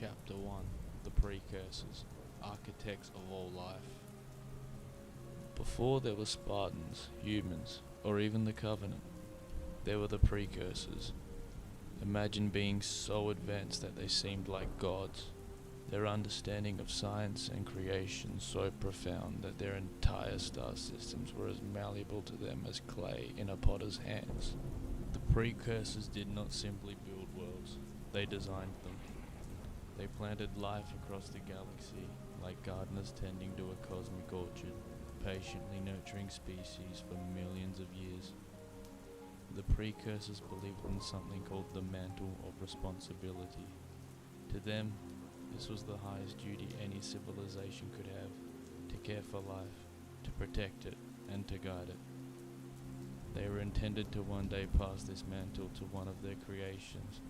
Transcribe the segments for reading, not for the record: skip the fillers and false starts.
Chapter 1: The Precursors, Architects of All Life. Before there were Spartans, humans, or even the Covenant, there were the Precursors. Imagine being so advanced that they seemed like gods, their understanding of science and creation so profound that their entire star systems were as malleable to them as clay in a potter's hands. The Precursors did not simply build worlds, they designed them. They planted life across the galaxy, like gardeners tending to a cosmic orchard, patiently nurturing species for millions of years. The Precursors believed in something called the mantle of responsibility. To them, this was the highest duty any civilization could have, to care for life, to protect it, and to guide it. They were intended to one day pass this mantle to one of their creations,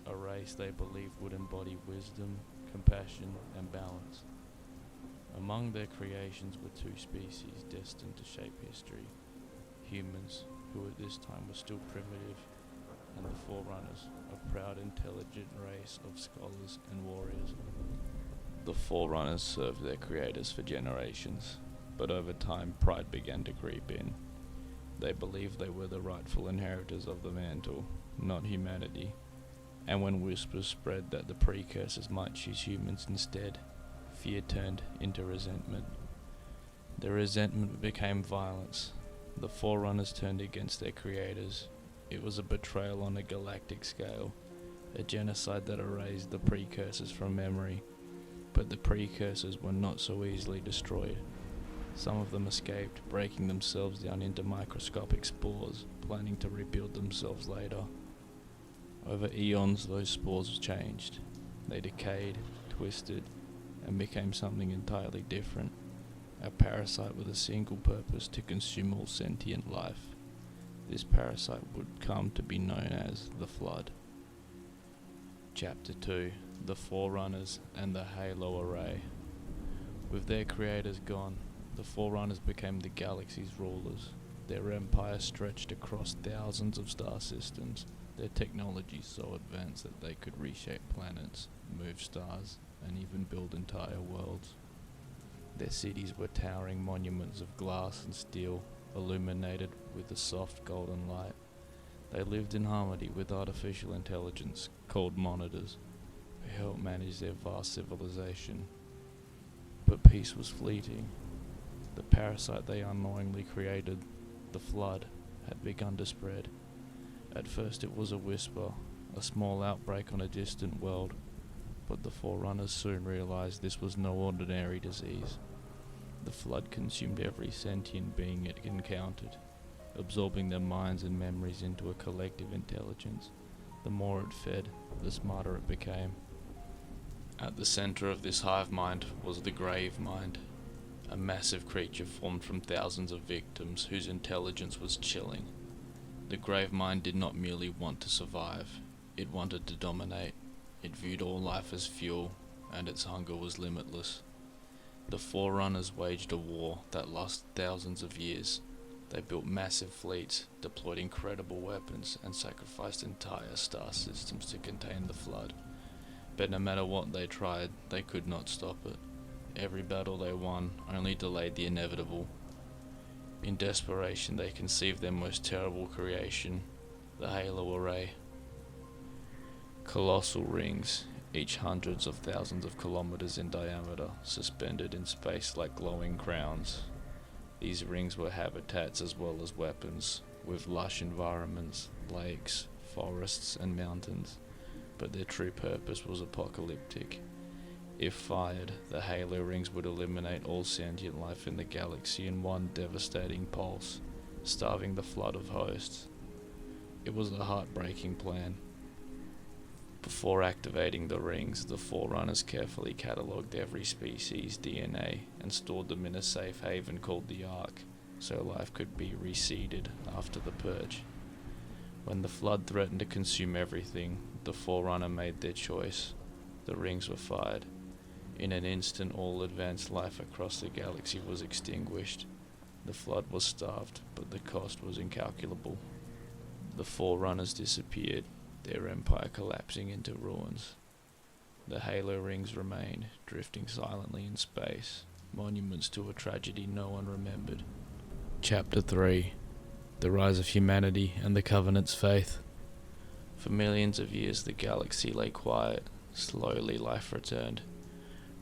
a race they believed would embody wisdom, compassion, and balance. Among their creations were two species destined to shape history: humans, who at this time were still primitive, and the Forerunners, a proud, intelligent race of scholars and warriors. The Forerunners served their creators for generations, but over time pride began to creep in. They believed they were the rightful inheritors of the mantle, not humanity. And when whispers spread that the Precursors might choose humans instead, fear turned into resentment. The resentment became violence. The Forerunners turned against their creators. It was a betrayal on a galactic scale, a genocide that erased the Precursors from memory. But the Precursors were not so easily destroyed. Some of them escaped, breaking themselves down into microscopic spores, planning to rebuild themselves later. Over eons, those spores changed. They decayed, twisted, and became something entirely different. A parasite with a single purpose: to consume all sentient life. This parasite would come to be known as the Flood. Chapter 2: The Forerunners and the Halo Array. With their creators gone, the Forerunners became the galaxy's rulers. Their empire stretched across thousands of star systems, their technology so advanced that they could reshape planets, move stars, and even build entire worlds. Their cities were towering monuments of glass and steel, illuminated with a soft golden light. They lived in harmony with artificial intelligence, called monitors, who helped manage their vast civilization. But peace was fleeting. The parasite they unknowingly created, the Flood, had begun to spread. At first it was a whisper, a small outbreak on a distant world, but the Forerunners soon realized this was no ordinary disease. The Flood consumed every sentient being it encountered, absorbing their minds and memories into a collective intelligence. The more it fed, the smarter it became. At the center of this hive mind was the Grave Mind, a massive creature formed from thousands of victims whose intelligence was chilling. The Grave Mind did not merely want to survive, it wanted to dominate. It viewed all life as fuel, and its hunger was limitless. The Forerunners waged a war that lasted thousands of years. They built massive fleets, deployed incredible weapons, and sacrificed entire star systems to contain the Flood. But no matter what they tried, they could not stop it. Every battle they won only delayed the inevitable. In desperation, they conceived their most terrible creation, the Halo Array. Colossal rings, each hundreds of thousands of kilometers in diameter, suspended in space like glowing crowns. These rings were habitats as well as weapons, with lush environments, lakes, forests, and mountains. But their true purpose was apocalyptic. If fired, the Halo rings would eliminate all sentient life in the galaxy in one devastating pulse, starving the Flood of hosts. It was a heartbreaking plan. Before activating the rings, the Forerunners carefully catalogued every species' DNA and stored them in a safe haven called the Ark, so life could be reseeded after the purge. When the Flood threatened to consume everything, the Forerunner made their choice. The rings were fired. In an instant, all advanced life across the galaxy was extinguished. The Flood was starved, but the cost was incalculable. The Forerunners disappeared, their empire collapsing into ruins. The halo rings remained, drifting silently in space, monuments to a tragedy no one remembered. Chapter 3: The Rise of Humanity and the Covenant's Faith. For millions of years the galaxy lay quiet. Slowly life returned.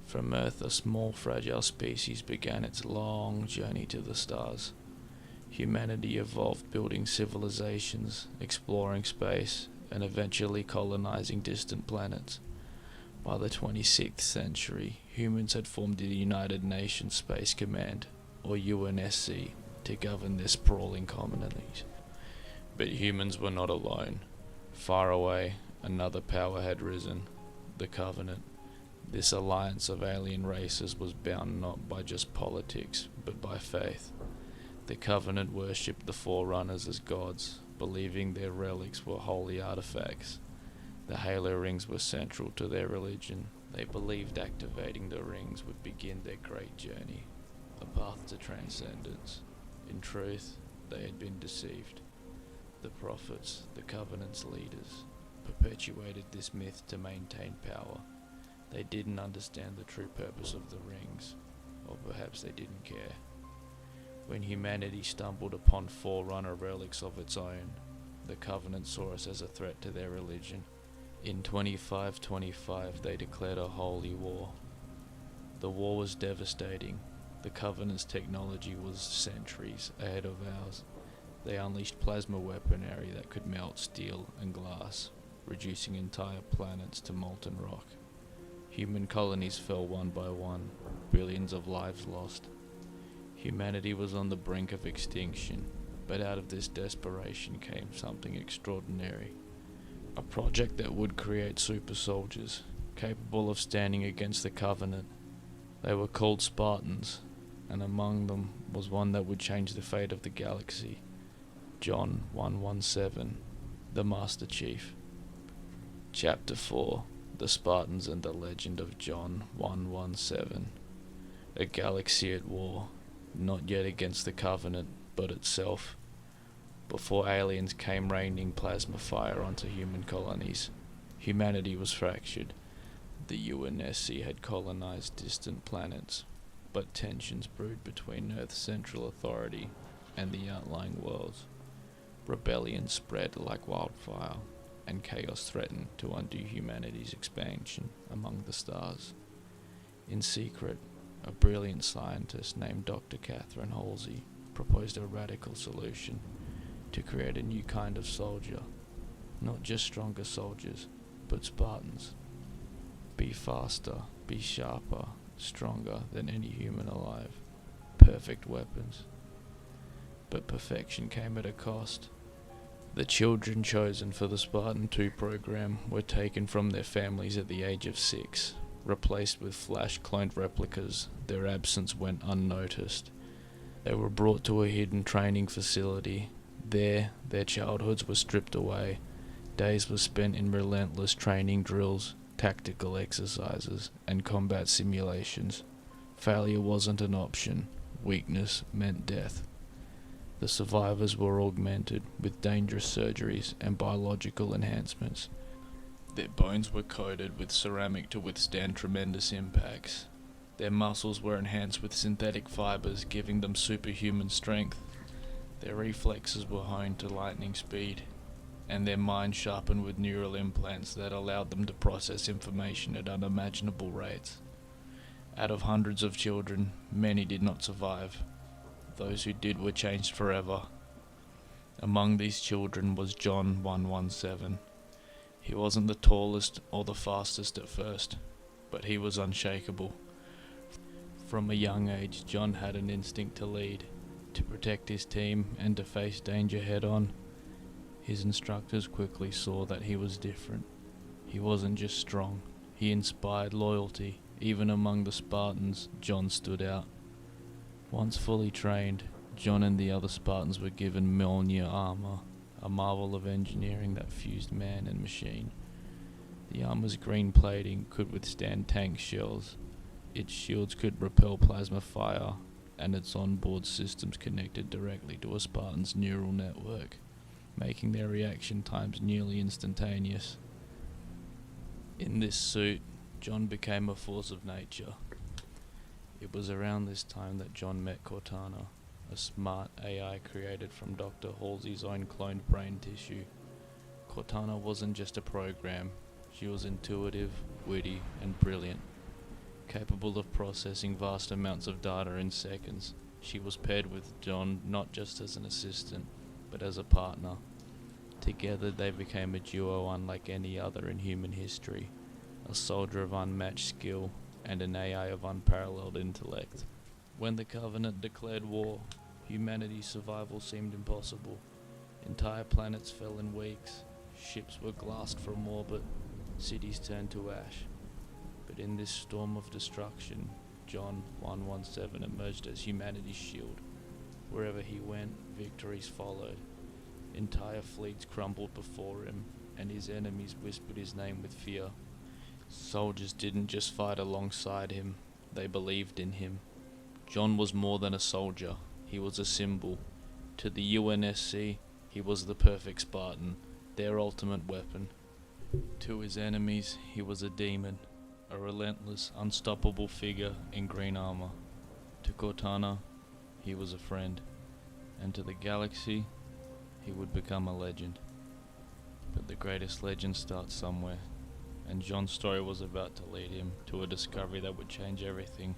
From Earth a small fragile species began its long journey to the stars. Humanity evolved, building civilizations, exploring space, and eventually colonizing distant planets. By the 26th century, humans had formed the United Nations Space Command, or UNSC, to govern their sprawling colonies. But humans were not alone. Far away, another power had risen, the Covenant. This alliance of alien races was bound not by just politics, but by faith. The Covenant worshipped the Forerunners as gods, believing their relics were holy artifacts. The halo rings were central to their religion. They believed activating the rings would begin their great journey, a path to transcendence. In truth, they had been deceived. The prophets, the Covenant's leaders, perpetuated this myth to maintain power. They didn't understand the true purpose of the rings, or perhaps they didn't care. When humanity stumbled upon Forerunner relics of its own, the Covenant saw us as a threat to their religion. In 2525 they declared a holy war. The war was devastating. The Covenant's technology was centuries ahead of ours. They unleashed plasma weaponry that could melt steel and glass, reducing entire planets to molten rock. Human colonies fell one by one, billions of lives lost. Humanity was on the brink of extinction, but out of this desperation came something extraordinary. A project that would create super soldiers, capable of standing against the Covenant. They were called Spartans, and among them was one that would change the fate of the galaxy. John 117, the Master Chief. Chapter 4: The Spartans and the Legend of John 117. A galaxy at war, not yet against the Covenant, but itself. Before aliens came raining plasma fire onto human colonies, humanity was fractured. The UNSC had colonized distant planets, but tensions brewed between Earth's central authority and the outlying worlds. Rebellion spread like wildfire, and chaos threatened to undo humanity's expansion among the stars. In secret, a brilliant scientist named Dr. Catherine Halsey proposed a radical solution to create a new kind of soldier. Not just stronger soldiers, but Spartans. Be faster, be sharper, stronger than any human alive. Perfect weapons. But perfection came at a cost. The children chosen for the Spartan 2 program were taken from their families at the age of 6, replaced with flash-cloned replicas. Their absence went unnoticed. They were brought to a hidden training facility. There, their childhoods were stripped away. Days were spent in relentless training drills, tactical exercises, and combat simulations. Failure wasn't an option. Weakness meant death. The survivors were augmented with dangerous surgeries and biological enhancements. Their bones were coated with ceramic to withstand tremendous impacts. Their muscles were enhanced with synthetic fibers, giving them superhuman strength. Their reflexes were honed to lightning speed, and their minds sharpened with neural implants that allowed them to process information at unimaginable rates. Out of hundreds of children, many did not survive. Those who did were changed forever. Among these children was John 117. He wasn't the tallest or the fastest at first, but he was unshakable. From a young age, John had an instinct to lead, to protect his team, and to face danger head-on. His instructors quickly saw that he was different. He wasn't just strong, he inspired loyalty. Even among the Spartans, John stood out. Once fully trained, John and the other Spartans were given Mjolnir armor, a marvel of engineering that fused man and machine. The armor's green plating could withstand tank shells, its shields could repel plasma fire, and its onboard systems connected directly to a Spartan's neural network, making their reaction times nearly instantaneous. In this suit, John became a force of nature. It was around this time that John met Cortana, a smart AI created from Dr. Halsey's own cloned brain tissue. Cortana wasn't just a program, she was intuitive, witty, and brilliant. Capable of processing vast amounts of data in seconds, she was paired with John not just as an assistant, but as a partner. Together they became a duo unlike any other in human history, a soldier of unmatched skill and an AI of unparalleled intellect. When the Covenant declared war, humanity's survival seemed impossible. Entire planets fell in weeks, ships were glassed from orbit, cities turned to ash. But in this storm of destruction, John 117 emerged as humanity's shield. Wherever he went, victories followed. Entire fleets crumbled before him, and his enemies whispered his name with fear. Soldiers didn't just fight alongside him, they believed in him. John was more than a soldier, he was a symbol. To the UNSC, he was the perfect Spartan, their ultimate weapon. To his enemies, he was a demon, a relentless, unstoppable figure in green armor. To Cortana, he was a friend, and to the galaxy, he would become a legend. But the greatest legend starts somewhere, and John's story was about to lead him to a discovery that would change everything,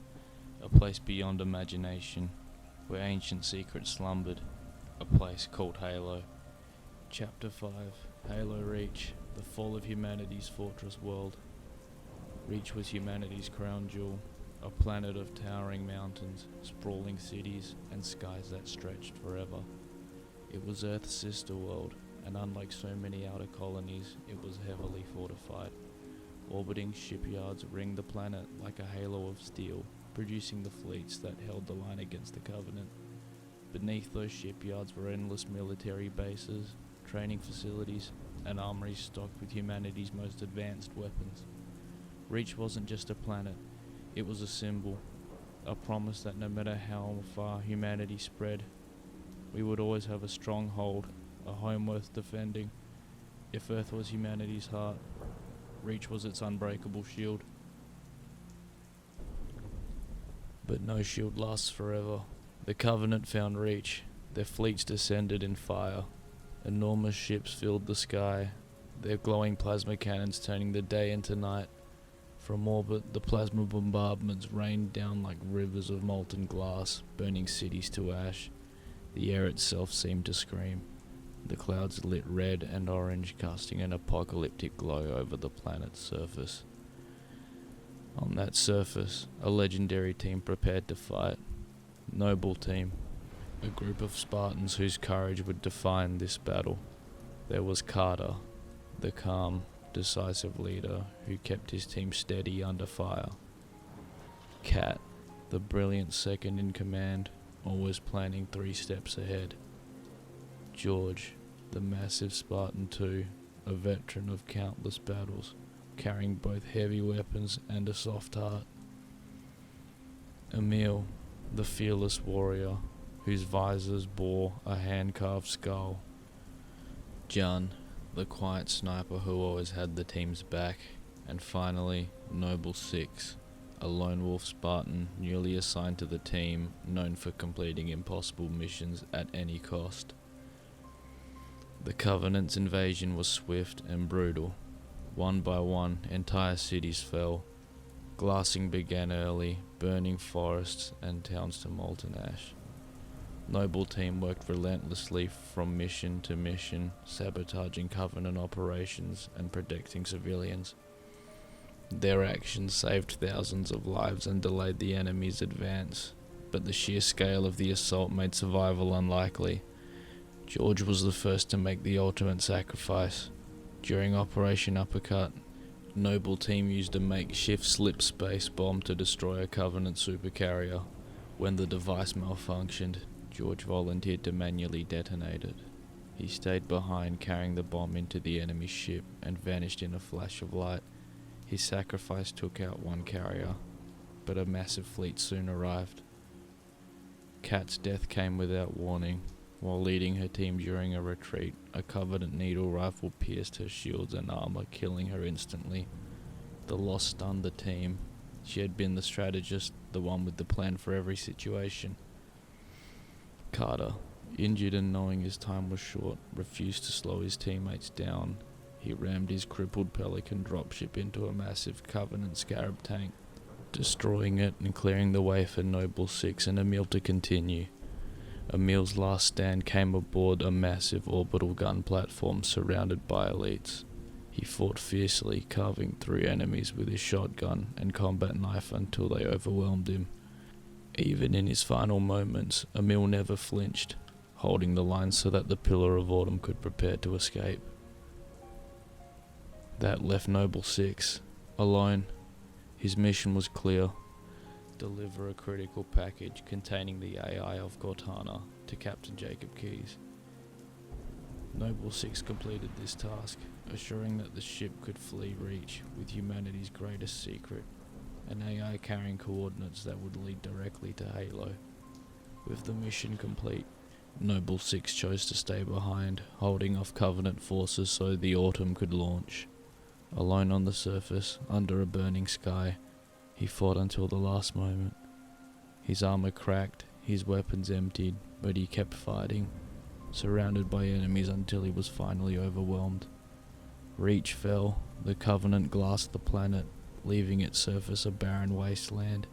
a place beyond imagination, where ancient secrets slumbered, a place called Halo. Chapter 5, Halo Reach, the fall of humanity's fortress world. Reach was humanity's crown jewel, a planet of towering mountains, sprawling cities, and skies that stretched forever. It was Earth's sister world, and unlike so many outer colonies, it was heavily fortified. Orbiting shipyards ringed the planet like a halo of steel, producing the fleets that held the line against the Covenant. Beneath those shipyards were endless military bases, training facilities, and armories stocked with humanity's most advanced weapons. Reach wasn't just a planet, it was a symbol, a promise that no matter how far humanity spread, we would always have a stronghold, a home worth defending. If Earth was humanity's heart, Reach was its unbreakable shield. But no shield lasts forever. The Covenant found Reach. Their fleets descended in fire. Enormous ships filled the sky, their glowing plasma cannons turning the day into night. From orbit, the plasma bombardments rained down like rivers of molten glass, burning cities to ash. The air itself seemed to scream. The clouds lit red and orange, casting an apocalyptic glow over the planet's surface. On that surface, a legendary team prepared to fight. Noble team. A group of Spartans whose courage would define this battle. There was Carter, the calm, decisive leader who kept his team steady under fire. Kat, the brilliant second in command, always planning 3 steps ahead. George, the massive Spartan too, a veteran of countless battles, carrying both heavy weapons and a soft heart. Emil, the fearless warrior, whose visors bore a hand-carved skull. Jan, the quiet sniper who always had the team's back. And finally, Noble Six, a lone wolf Spartan newly assigned to the team, known for completing impossible missions at any cost. The Covenant's invasion was swift and brutal. One by one, entire cities fell. Glassing began early, burning forests and towns to molten ash. Noble team worked relentlessly from mission to mission, sabotaging Covenant operations and protecting civilians. Their actions saved thousands of lives and delayed the enemy's advance, but the sheer scale of the assault made survival unlikely. George was the first to make the ultimate sacrifice. During Operation Uppercut, Noble team used a makeshift slip space bomb to destroy a Covenant supercarrier. When the device malfunctioned, George volunteered to manually detonate it. He stayed behind, carrying the bomb into the enemy ship, and vanished in a flash of light. His sacrifice took out one carrier, but a massive fleet soon arrived. Kat's death came without warning. While leading her team during a retreat, a Covenant needle rifle pierced her shields and armor, killing her instantly. The loss stunned the team. She had been the strategist, the one with the plan for every situation. Carter, injured and knowing his time was short, refused to slow his teammates down. He rammed his crippled Pelican dropship into a massive Covenant Scarab tank, destroying it and clearing the way for Noble 6 and Emil to continue. Emil's last stand came aboard a massive orbital gun platform surrounded by elites. He fought fiercely, carving through enemies with his shotgun and combat knife until they overwhelmed him. Even in his final moments, Emil never flinched, holding the line so that the Pillar of Autumn could prepare to escape. That left Noble 6, alone. His mission was clear: deliver a critical package containing the AI of Cortana to Captain Jacob Keyes. Noble 6 completed this task, assuring that the ship could flee Reach with humanity's greatest secret, an AI carrying coordinates that would lead directly to Halo. With the mission complete, Noble 6 chose to stay behind, holding off Covenant forces so the Autumn could launch. Alone on the surface, under a burning sky, he fought until the last moment. His armor cracked, his weapons emptied, but he kept fighting, surrounded by enemies until he was finally overwhelmed. Reach fell, the Covenant glassed the planet, leaving its surface a barren wasteland.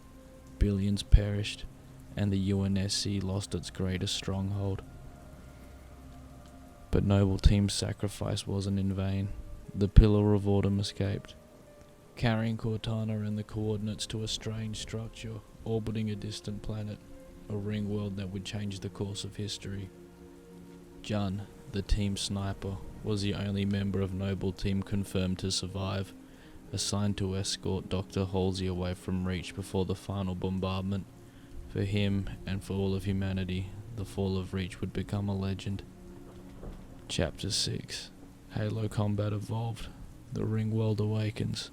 Billions perished, and the UNSC lost its greatest stronghold. But Noble Team's sacrifice wasn't in vain. The Pillar of Autumn escaped, carrying Cortana and the coordinates to a strange structure orbiting a distant planet, a ring world that would change the course of history. Jun, the team sniper, was the only member of Noble Team confirmed to survive, assigned to escort Dr. Halsey away from Reach before the final bombardment. For him, and for all of humanity, the fall of Reach would become a legend. Chapter 6. Halo combat evolved. The ring world awakens.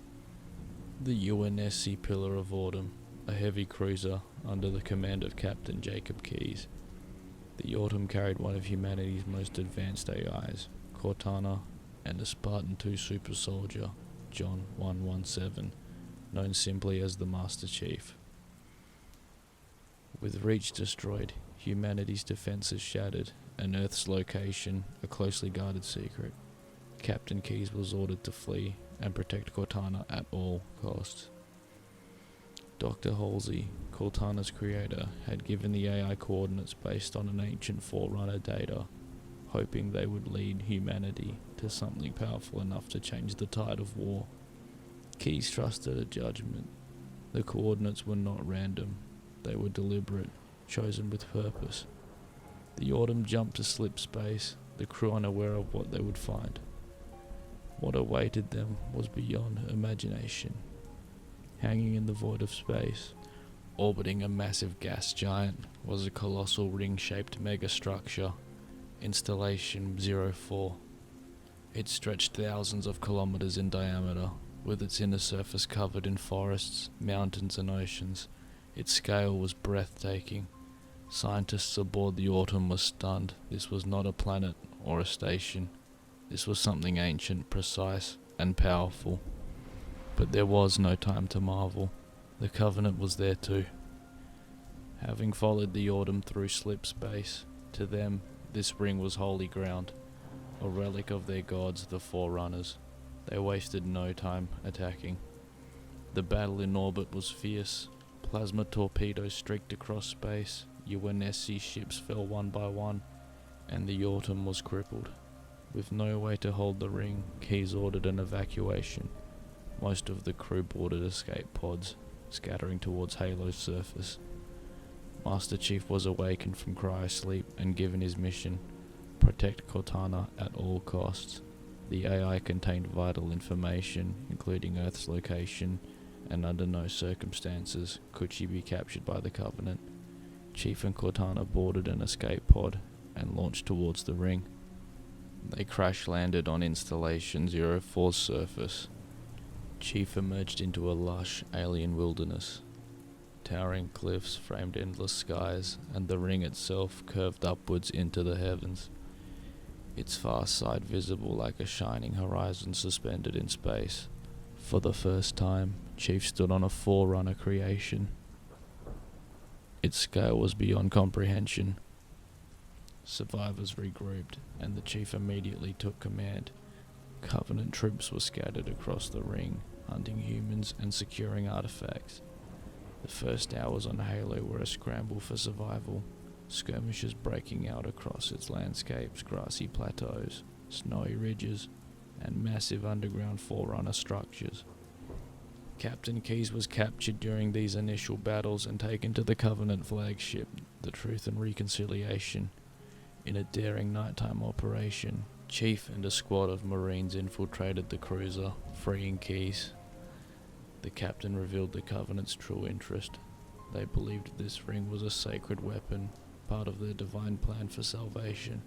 The UNSC Pillar of Autumn, a heavy cruiser under the command of Captain Jacob Keyes. The Autumn carried one of humanity's most advanced AIs, Cortana, and a Spartan 2 super soldier, John 117, known simply as the Master Chief. With Reach destroyed, humanity's defenses shattered, and Earth's location a closely guarded secret, Captain Keyes was ordered to flee and protect Cortana at all costs. Dr. Halsey, Cortana's creator, had given the AI coordinates based on an ancient Forerunner data, hoping they would lead humanity to something powerful enough to change the tide of war. Keyes trusted a judgment. The coordinates were not random. They were deliberate, chosen with purpose. The Autumn jumped to slip space, the crew unaware of what they would find. What awaited them was beyond imagination. Hanging in the void of space, orbiting a massive gas giant, was a colossal ring-shaped megastructure, Installation 04. It stretched thousands of kilometers in diameter, with its inner surface covered in forests, mountains and oceans. Its scale was breathtaking. Scientists aboard the Autumn were stunned. This was not a planet or a station. This was something ancient, precise, and powerful. But there was no time to marvel. The Covenant was there too. Having followed the Autumn through slip space, to them, this ring was holy ground, a relic of their gods, the Forerunners. They wasted no time attacking. The battle in orbit was fierce. Plasma torpedoes streaked across space, UNSC ships fell one by one, and the Autumn was crippled. With no way to hold the ring, Keyes ordered an evacuation. Most of the crew boarded escape pods, scattering towards Halo's surface. Master Chief was awakened from cryosleep and given his mission: protect Cortana at all costs. The AI contained vital information, including Earth's location, and under no circumstances could she be captured by the Covenant. Chief and Cortana boarded an escape pod and launched towards the ring. They crash-landed on Installation 04's surface. Chief emerged into a lush, alien wilderness. Towering cliffs framed endless skies, and the ring itself curved upwards into the heavens, its far side visible like a shining horizon suspended in space. For the first time, Chief stood on a Forerunner creation. Its scale was beyond comprehension. Survivors regrouped, and the Chief immediately took command. Covenant troops were scattered across the ring, hunting humans and securing artifacts. The first hours on Halo were a scramble for survival, skirmishes breaking out across its landscapes, grassy plateaus, snowy ridges, and massive underground Forerunner structures. Captain Keyes was captured during these initial battles and taken to the Covenant flagship, the Truth and Reconciliation. In a daring nighttime operation, Chief and a squad of Marines infiltrated the cruiser, freeing Keyes. The captain revealed the Covenant's true interest. They believed this ring was a sacred weapon, part of their divine plan for salvation.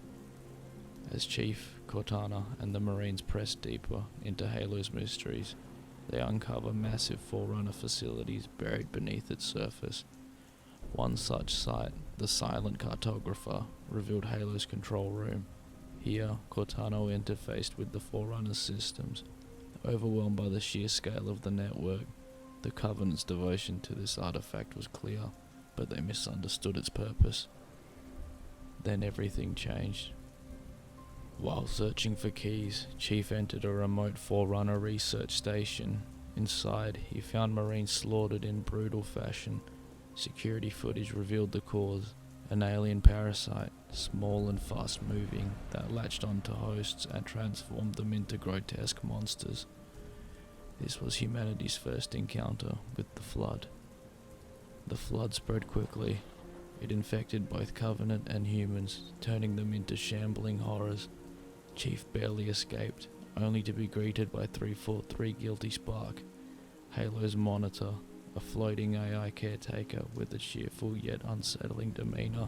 As Chief, Cortana, and the Marines pressed deeper into Halo's mysteries, they uncover massive Forerunner facilities buried beneath its surface. One such site, the Silent Cartographer, revealed Halo's control room. Here, Cortana interfaced with the Forerunner's systems. Overwhelmed by the sheer scale of the network, the Covenant's devotion to this artifact was clear, but they misunderstood its purpose. Then everything changed. While searching for Keyes, Chief entered a remote Forerunner research station. Inside, he found Marines slaughtered in brutal fashion. Security footage revealed the cause, an alien parasite, small and fast-moving, that latched onto hosts and transformed them into grotesque monsters. This was humanity's first encounter with the Flood. The Flood spread quickly. It infected both Covenant and humans, turning them into shambling horrors. Chief barely escaped, only to be greeted by 343 Guilty Spark, Halo's monitor, a floating AI caretaker with a cheerful yet unsettling demeanor.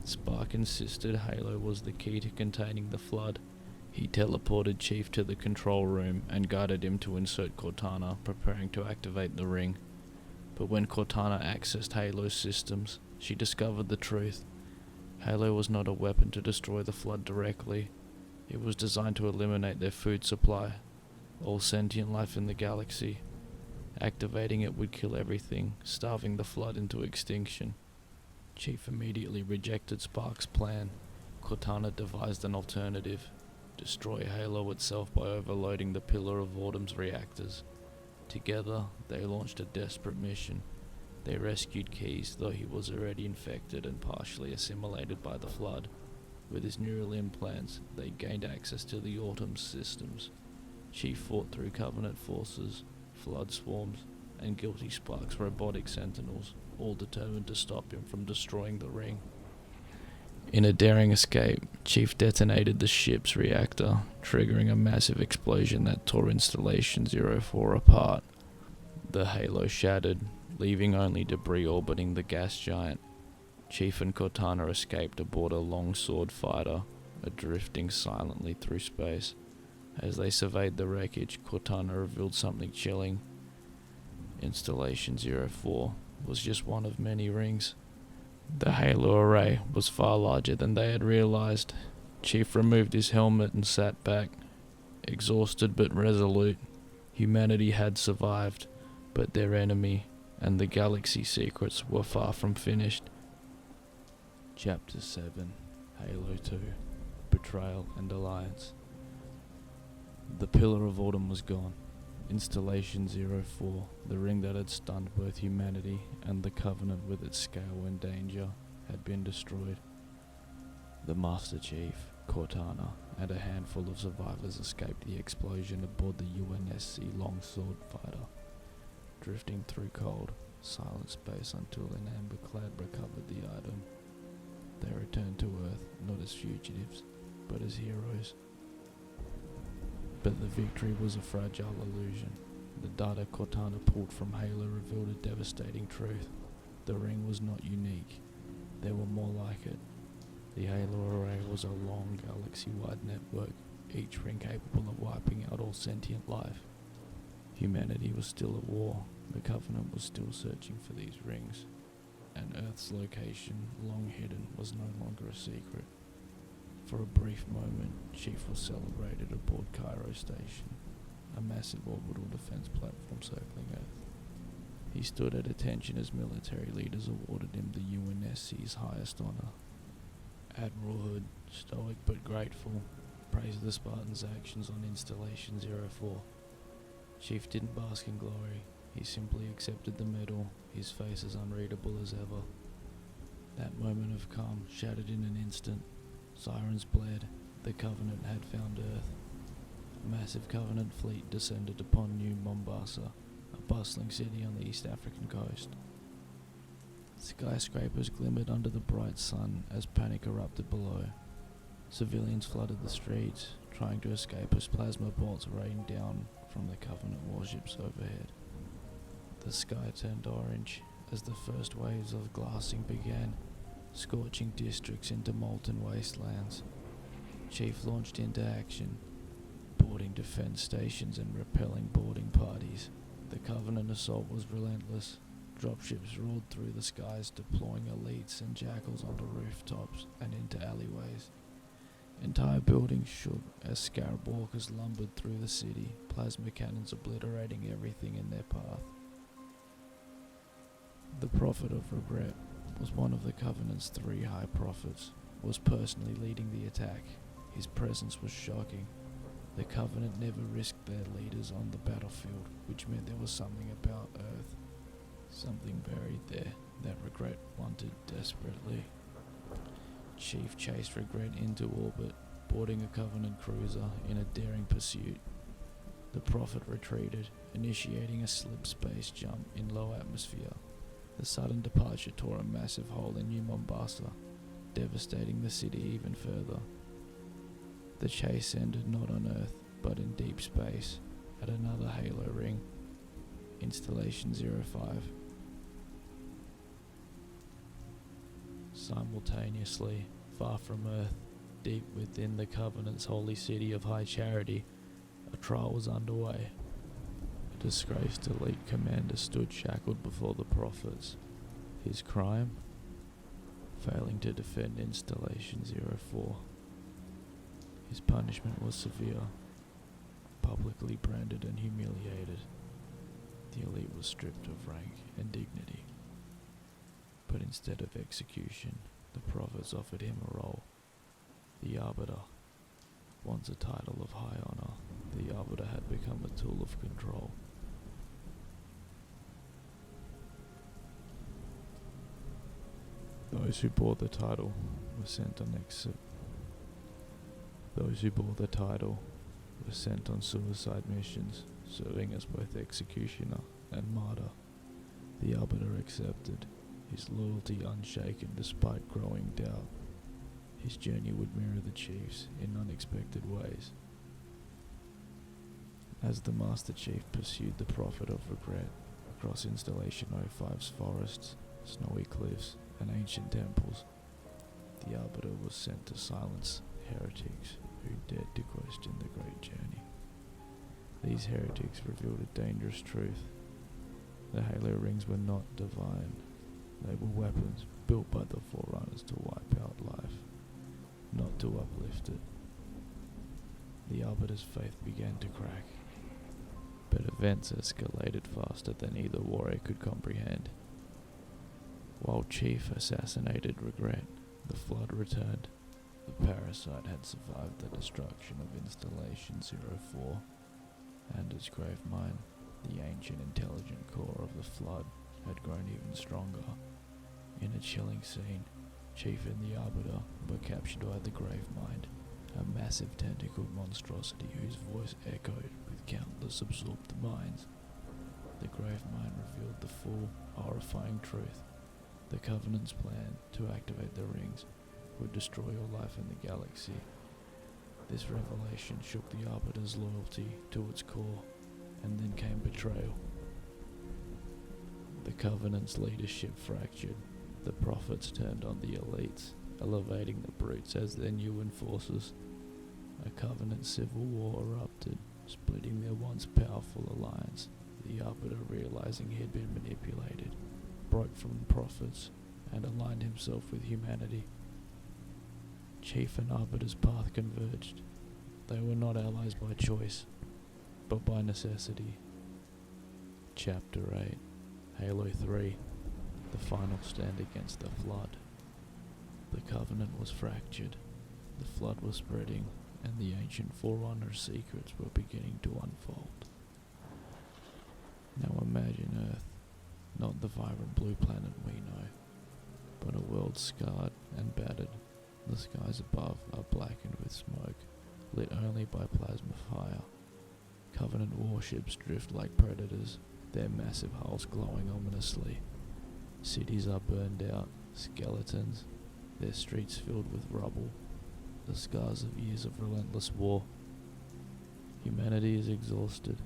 Spark insisted Halo was the key to containing the Flood. He teleported Chief to the control room and guided him to insert Cortana, preparing to activate the ring. But when Cortana accessed Halo's systems, she discovered the truth. Halo was not a weapon to destroy the Flood directly. It was designed to eliminate their food supply, all sentient life in the galaxy. Activating it would kill everything, starving the Flood into extinction. Chief immediately rejected Spark's plan. Cortana devised an alternative: destroy Halo itself by overloading the Pillar of Autumn's reactors. Together, they launched a desperate mission. They rescued Keyes, though he was already infected and partially assimilated by the Flood. With his neural implants, they gained access to the Autumn's systems. Chief fought through Covenant forces, Flood swarms, and Guilty Spark's robotic sentinels, all determined to stop him from destroying the ring. In a daring escape, Chief detonated the ship's reactor, triggering a massive explosion that tore Installation 04 apart. The Halo shattered, leaving only debris orbiting the gas giant. Chief and Cortana escaped aboard a longsword fighter, drifting silently through space. As they surveyed the wreckage, Cortana revealed something chilling. Installation 04 was just one of many rings. The Halo array was far larger than they had realized. Chief removed his helmet and sat back, exhausted but resolute. Humanity had survived, but their enemy and the galaxy secrets were far from finished. Chapter 7, Halo 2, Betrayal and Alliance. The Pillar of Autumn was gone. Installation 04, the ring that had stunned both humanity and the Covenant with its scale and danger, had been destroyed. The Master Chief, Cortana, and a handful of survivors escaped the explosion aboard the UNSC Longsword fighter, drifting through cold, silent space until an amber-clad recovered the item. They returned to Earth not as fugitives, but as heroes. But the victory was a fragile illusion. The data Cortana pulled from Halo revealed a devastating truth. The ring was not unique. There were more like it. The Halo array was a long galaxy-wide network, each ring capable of wiping out all sentient life. Humanity was still at war. The Covenant was still searching for these rings, and Earth's location, long hidden, was no longer a secret. For a brief moment, Chief was celebrated aboard Cairo Station. a massive orbital defense platform circling Earth. He stood at attention as military leaders awarded him the UNSC's highest honor. Admiral Hood, stoic but grateful, praised the Spartans' actions on Installation 04. Chief didn't bask in glory, he simply accepted the medal, his face as unreadable as ever. That moment of calm shattered in an instant. Sirens blared, the Covenant had found Earth. A massive Covenant fleet descended upon New Mombasa, a bustling city on the East African coast. Skyscrapers glimmered under the bright sun as panic erupted below. Civilians flooded the streets, trying to escape as plasma bolts rained down from the Covenant warships overhead. The sky turned orange as the first waves of glassing began, scorching districts into molten wastelands. Chief launched into action, boarding defense stations and repelling boarding parties. The Covenant assault was relentless. Dropships roared through the skies, deploying elites and jackals onto rooftops and into alleyways. Entire buildings shook as scarab walkers lumbered through the city, plasma cannons obliterating everything in their path. The Prophet of Regret was one of the Covenant's 3 high prophets, was personally leading the attack. His presence was shocking. The Covenant never risked their leaders on the battlefield, which meant there was something about Earth, something buried there that Regret wanted desperately. Chief chased Regret into orbit, boarding a Covenant cruiser in a daring pursuit. The Prophet retreated, initiating a slip space jump in low atmosphere. The sudden departure tore a massive hole in New Mombasa, devastating the city even further. The chase ended not on Earth, but in deep space, at another halo ring, Installation 05. Simultaneously, far from Earth, deep within the Covenant's holy city of high charity, a trial was underway. A disgraced elite commander stood shackled before the prophets. His crime? Failing to defend Installation 04. His punishment was severe, publicly branded and humiliated. The elite was stripped of rank and dignity. But instead of execution, the prophets offered him a role, the Arbiter. Once a title of high honor, the Arbiter had become a tool of control. Those who bore the title were sent on suicide missions, serving as both executioner and martyr. The Arbiter accepted, his loyalty unshaken despite growing doubt. His journey would mirror the Chief's in unexpected ways. As the Master Chief pursued the Prophet of Regret across Installation 05's forests, snowy cliffs, and ancient temples, the Arbiter was sent to silence heretics who dared to question the great journey. These heretics revealed a dangerous truth. The Halo rings were not divine. They were weapons built by the Forerunners to wipe out life, not to uplift it. The Arbiter's faith began to crack, but events escalated faster than either warrior could comprehend. While Chief assassinated Regret, the Flood returned. The parasite had survived the destruction of Installation 04, and its grave mine, the ancient intelligent core of the Flood, had grown even stronger. In a chilling scene, Chief and the Arbiter were captured by the Grave Mind, a massive tentacled monstrosity whose voice echoed with countless absorbed minds. The Grave Mind revealed the full, horrifying truth. The Covenant's plan to activate the rings would destroy all life in the galaxy. This revelation shook the Arbiter's loyalty to its core, and then came betrayal. The Covenant's leadership fractured. The prophets turned on the elites, elevating the brutes as their new enforcers. A Covenant civil war erupted, splitting their once powerful alliance. The Arbiter, realizing he had been manipulated, broke from the prophets and aligned himself with humanity. Chief and Arbiter's path converged. They were not allies by choice. but by necessity. Chapter 8, Halo 3, the final stand against the Flood. The Covenant was fractured, the Flood was spreading, and the ancient Forerunners' secrets were beginning to unfold. Now imagine Earth, not the vibrant blue planet we know, but a world scarred and battered. The skies above are blackened with smoke, lit only by plasma fire. Covenant warships drift like predators, their massive hulls glowing ominously. Cities are burned out, skeletons, their streets filled with rubble, the scars of years of relentless war. Humanity is exhausted,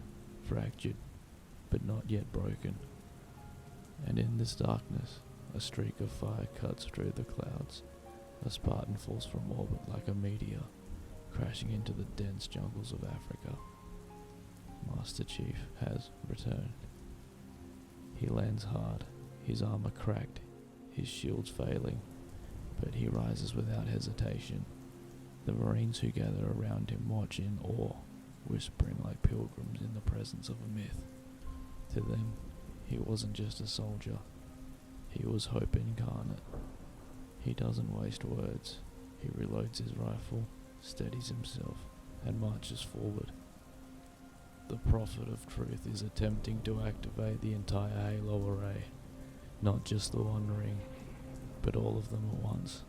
fractured, but not yet broken. And in this darkness, a streak of fire cuts through the clouds. A Spartan falls from orbit like a meteor, crashing into the dense jungles of Africa. Master Chief has returned. He lands hard, his armor cracked, his shields failing, but he rises without hesitation. The Marines who gather around him watch in awe, whispering like pilgrims in the presence of a myth. To them, he wasn't just a soldier, he was hope incarnate. He doesn't waste words. He reloads his rifle, steadies himself, and marches forward. The Prophet of Truth is attempting to activate the entire Halo array, not just the One Ring, but all of them at once.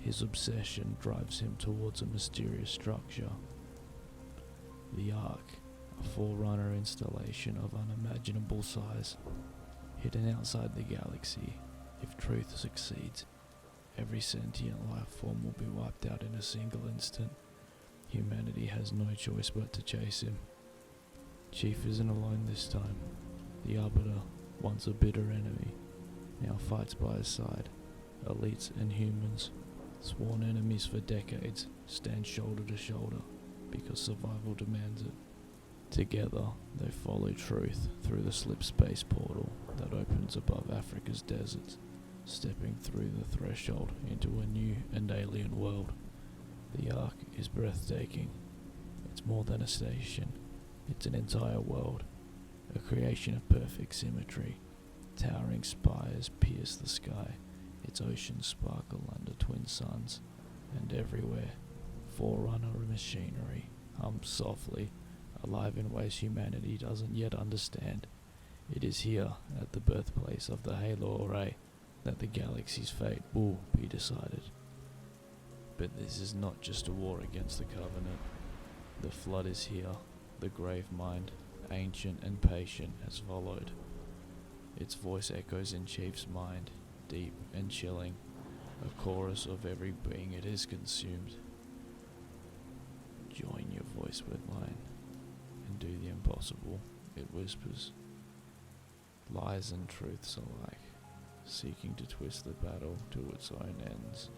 His obsession drives him towards a mysterious structure. The Ark, a Forerunner installation of unimaginable size, hidden outside the galaxy. If truth succeeds, every sentient life form will be wiped out in a single instant. Humanity has no choice but to chase him. Chief isn't alone this time. The Arbiter, once a bitter enemy, now fights by his side. Elites and humans, sworn enemies for decades, stand shoulder to shoulder because survival demands it. Together, they follow truth through the slip space portal that opens above Africa's deserts, stepping through the threshold into a new and alien world. The Ark is breathtaking. It's more than a station. It's an entire world, a creation of perfect symmetry. Towering spires pierce the sky, its oceans sparkle under twin suns, and everywhere, Forerunner machinery hums softly, alive in ways humanity doesn't yet understand. It is here, at the birthplace of the Halo array, that the galaxy's fate will be decided. But this is not just a war against the Covenant. The Flood is here. The grave mind, ancient and patient, has followed. Its voice echoes in Chief's mind, deep and chilling, a chorus of every being it has consumed. Join your voice with mine, and do the impossible, it whispers. Lies and truths alike, seeking to twist the battle to its own ends.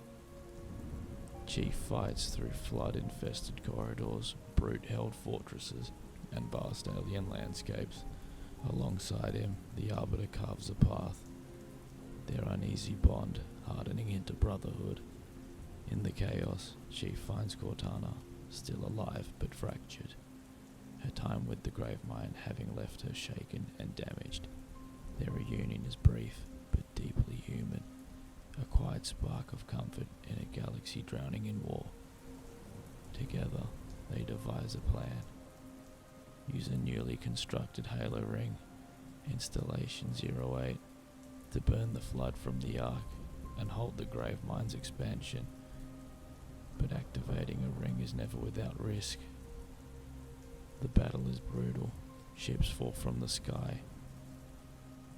Chief fights through flood-infested corridors, brute-held fortresses, and vast alien landscapes. Alongside him, the Arbiter carves a path, their uneasy bond hardening into brotherhood. In the chaos, Chief finds Cortana, still alive but fractured, her time with the Gravemind having left her shaken and damaged. Their reunion is brief but deeply human, a quiet spark of comfort in a galaxy drowning in war. Together, they devise a plan. Use a newly constructed Halo ring, Installation 08, to burn the Flood from the Ark and halt the Gravemind's expansion. But activating a ring is never without risk. The battle is brutal. Ships fall from the sky.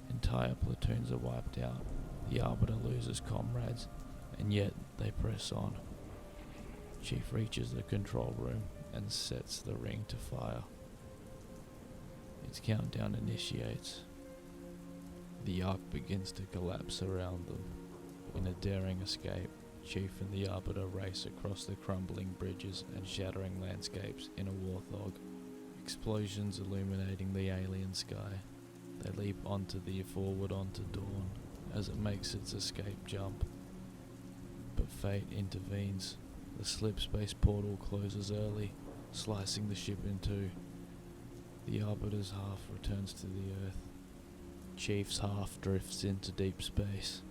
Entire platoons are wiped out. The Arbiter loses comrades, and yet they press on. Chief reaches the control room and sets the ring to fire. Its countdown initiates. The Ark begins to collapse around them. In a daring escape, Chief and the Arbiter race across the crumbling bridges and shattering landscapes in a warthog. Explosions illuminating the alien sky. They leap forward onto Dawn as it makes its escape jump. But fate intervenes. The slip space portal closes early, slicing the ship in two. The arbiter's half returns to the earth. Chief's half drifts into deep space.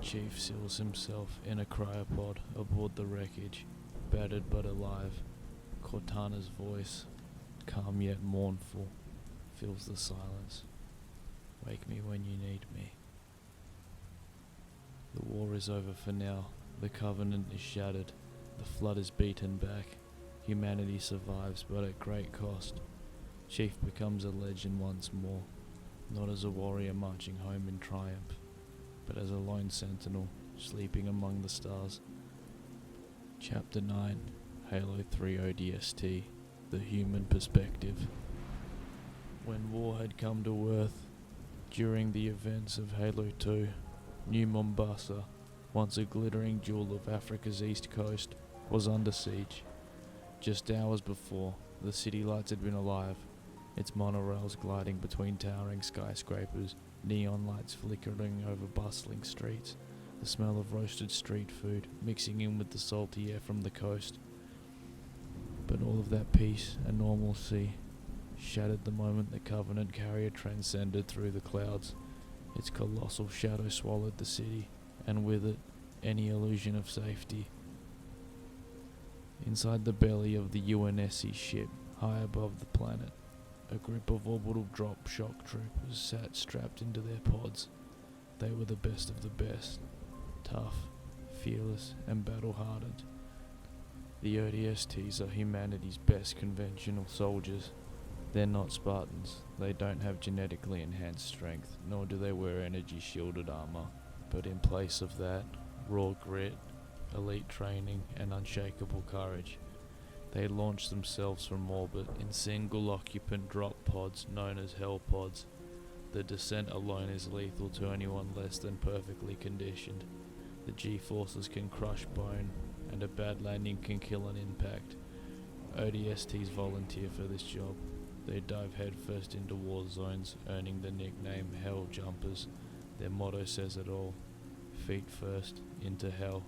Chief seals himself in a cryopod aboard the wreckage, battered but alive. Cortana's voice, calm yet mournful, fills the silence. Wake me when you need me. The war is over for now. The Covenant is shattered. The flood is beaten back. Humanity survives, but at great cost. Chief becomes a legend once more, not as a warrior marching home in triumph, but as a lone sentinel sleeping among the stars. Chapter 9, Halo 3 ODST, The Human Perspective. When war had come to Earth, during the events of Halo 2, New Mombasa, once a glittering jewel of Africa's east coast, was under siege. Just hours before, the city lights had been alive, its monorails gliding between towering skyscrapers, neon lights flickering over bustling streets, the smell of roasted street food mixing in with the salty air from the coast. But all of that peace and normalcy shattered the moment the Covenant carrier transcended through the clouds. Its colossal shadow swallowed the city, and with it, any illusion of safety. Inside the belly of the UNSC ship, high above the planet, a group of orbital drop shock troopers sat strapped into their pods. They were the best of the best, tough, fearless, and battle-hardened. The ODSTs are humanity's best conventional soldiers. They're not Spartans. They don't have genetically enhanced strength, nor do they wear energy-shielded armor. But in place of that, raw grit, elite training, and unshakable courage. They launch themselves from orbit in single-occupant drop pods known as Hell Pods. The descent alone is lethal to anyone less than perfectly conditioned. The G-forces can crush bone, and a bad landing can kill an impact. ODSTs volunteer for this job. They dive headfirst into war zones, earning the nickname Hell Jumpers. Their motto says it all: feet first, into hell.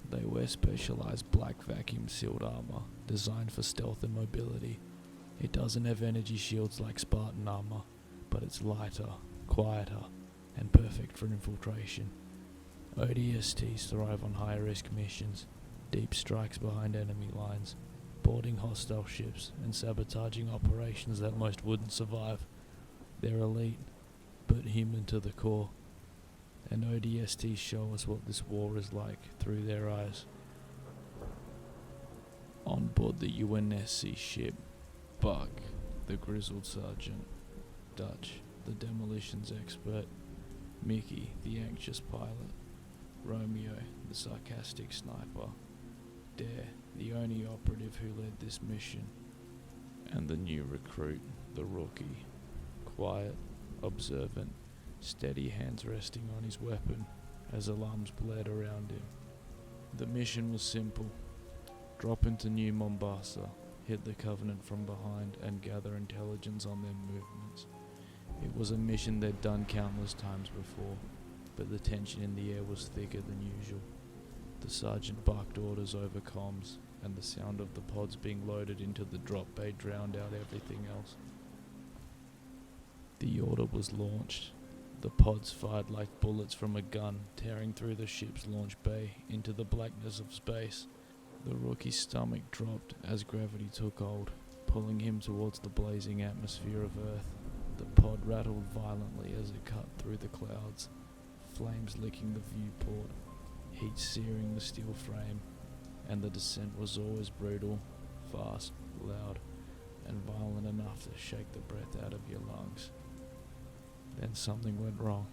They wear specialized black vacuum-sealed armor, designed for stealth and mobility. It doesn't have energy shields like Spartan armor, but it's lighter, quieter, and perfect for infiltration. ODSTs thrive on high-risk missions, deep strikes behind enemy lines, boarding hostile ships, and sabotaging operations that most wouldn't survive. They're elite, but human to the core. And ODSTs show us what this war is like through their eyes. On board the UNSC ship, Buck, the grizzled sergeant, Dutch, the demolitions expert, Mickey, the anxious pilot, Romeo, the sarcastic sniper, Dare, the only operative who led this mission, and the new recruit, the rookie, quiet, observant, steady hands resting on his weapon as alarms blared around him. The mission was simple: drop into New Mombasa, hit the Covenant from behind, and gather intelligence on their movements. It was a mission they'd done countless times before, but the tension in the air was thicker than usual. The sergeant barked orders over comms, and the sound of the pods being loaded into the drop bay drowned out everything else. The order was launched. The pods fired like bullets from a gun, tearing through the ship's launch bay into the blackness of space. The rookie's stomach dropped as gravity took hold, pulling him towards the blazing atmosphere of Earth. The pod rattled violently as it cut through the clouds, flames licking the viewport, heat searing the steel frame, and the descent was always brutal, fast, loud, and violent enough to shake the breath out of your lungs. Then something went wrong.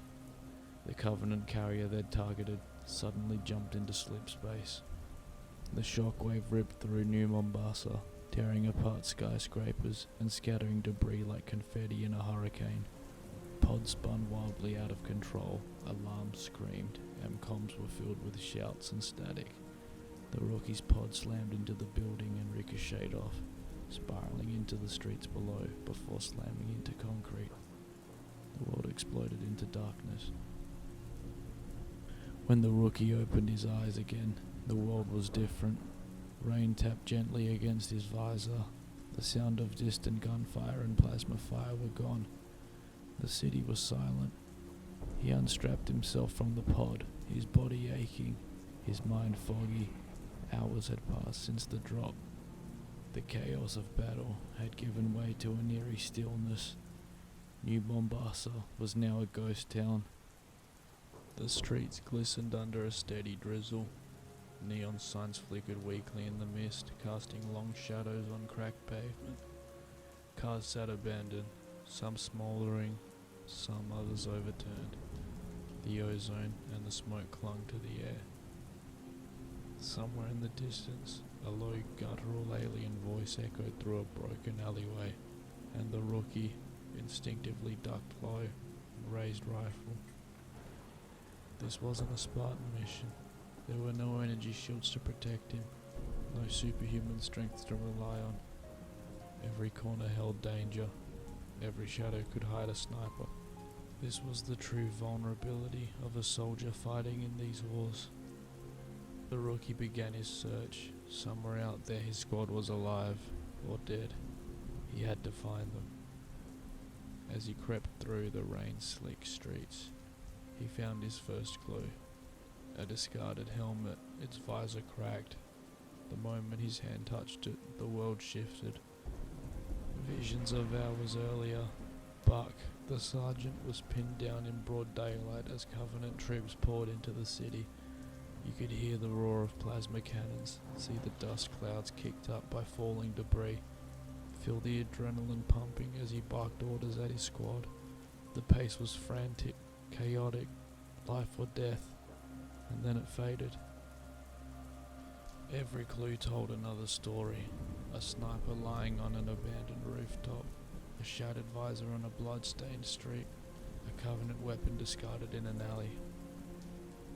The Covenant carrier they'd targeted suddenly jumped into slip space. The shockwave ripped through New Mombasa, tearing apart skyscrapers and scattering debris like confetti in a hurricane. Pods spun wildly out of control, alarms screamed, and comms were filled with shouts and static. The rookie's pod slammed into the building and ricocheted off, spiraling into the streets below before slamming into concrete. The world exploded into darkness. When the rookie opened his eyes again, the world was different. Rain tapped gently against his visor. The sound of distant gunfire and plasma fire were gone. The city was silent. He unstrapped himself from the pod, his body aching, his mind foggy. Hours had passed since the drop. The chaos of battle had given way to an eerie stillness. New Mombasa was now a ghost town. The streets glistened under a steady drizzle. Neon signs flickered weakly in the mist, casting long shadows on cracked pavement. Cars sat abandoned, some smouldering, some others overturned. The ozone and the smoke clung to the air. Somewhere in the distance, a low guttural alien voice echoed through a broken alleyway, and the rookie instinctively ducked low and raised rifle. This wasn't a Spartan mission. There were no energy shields to protect him, no superhuman strength to rely on. Every corner held danger. Every shadow could hide a sniper. This was the true vulnerability of a soldier fighting in these wars. The rookie began his search. Somewhere out there his squad was alive or dead. He had to find them. As he crept through the rain-slick streets, he found his first clue. A discarded helmet, its visor cracked. The moment his hand touched it, the world shifted. Visions of hours earlier, Buck, the sergeant, was pinned down in broad daylight as Covenant troops poured into the city. You could hear the roar of plasma cannons, see the dust clouds kicked up by falling debris, feel the adrenaline pumping as he barked orders at his squad. The pace was frantic, chaotic, life or death, and then it faded. Every clue told another story. A sniper lying on an abandoned rooftop, a shattered visor on a blood-stained street, a Covenant weapon discarded in an alley.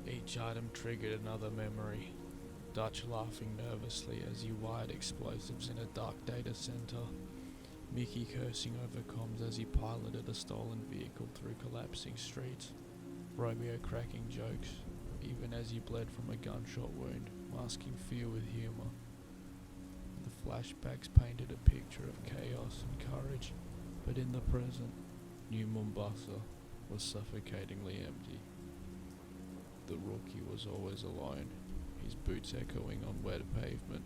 Each item triggered another memory. Dutch laughing nervously as he wired explosives in a dark data center. Mickey cursing over comms as he piloted a stolen vehicle through collapsing streets. Romeo cracking jokes, even as he bled from a gunshot wound, masking fear with humor. The flashbacks painted a picture of chaos and courage, but in the present, New Mombasa was suffocatingly empty. The rookie was always alone, his boots echoing on wet pavement,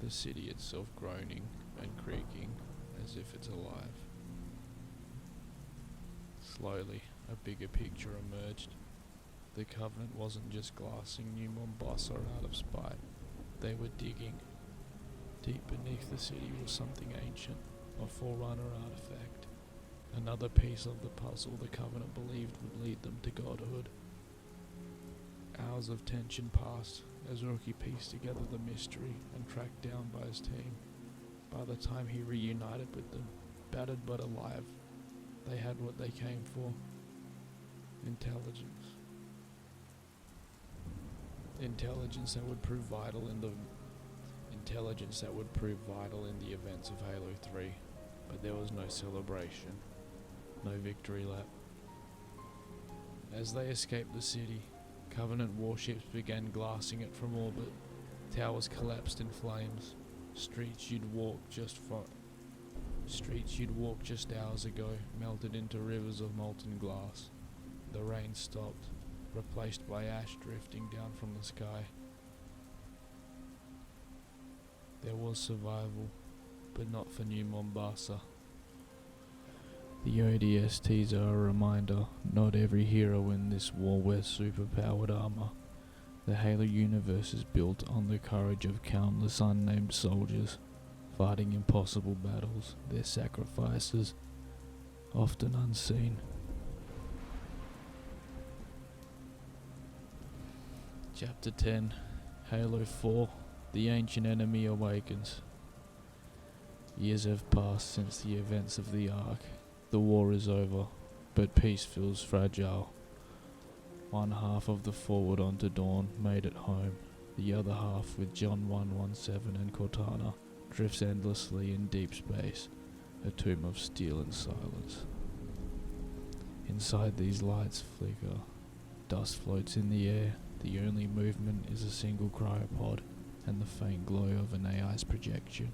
the city itself groaning and creaking as if it's alive. Slowly, a bigger picture emerged. The Covenant wasn't just glassing New Mombasa out of spite, they were digging. Deep beneath the city was something ancient, a Forerunner artifact. Another piece of the puzzle the Covenant believed would lead them to godhood. Hours of tension passed as Rookie pieced together the mystery and tracked down by his team. By the time he reunited with them, battered but alive, they had what they came for. Intelligence. Intelligence that would prove vital in the events of Halo 3, but there was no celebration, no victory lap. As they escaped the city, Covenant warships began glassing it from orbit. Towers collapsed in flames. Streets you'd walked just hours ago melted into rivers of molten glass. The rain stopped, replaced by ash drifting down from the sky. There was survival, but not for New Mombasa. The ODSTs are a reminder, not every hero in this war wears superpowered armor. The Halo universe is built on the courage of countless unnamed soldiers, fighting impossible battles, their sacrifices, often unseen. Chapter 10, Halo 4, The Ancient Enemy Awakens. Years have passed since the events of the Ark. The war is over, but peace feels fragile. One half of the Forward Onto Dawn made it home. The other half, with John 117 and Cortana, drifts endlessly in deep space, a tomb of steel and silence. Inside these lights flicker. Dust floats in the air. The only movement is a single cryopod and the faint glow of an AI's projection.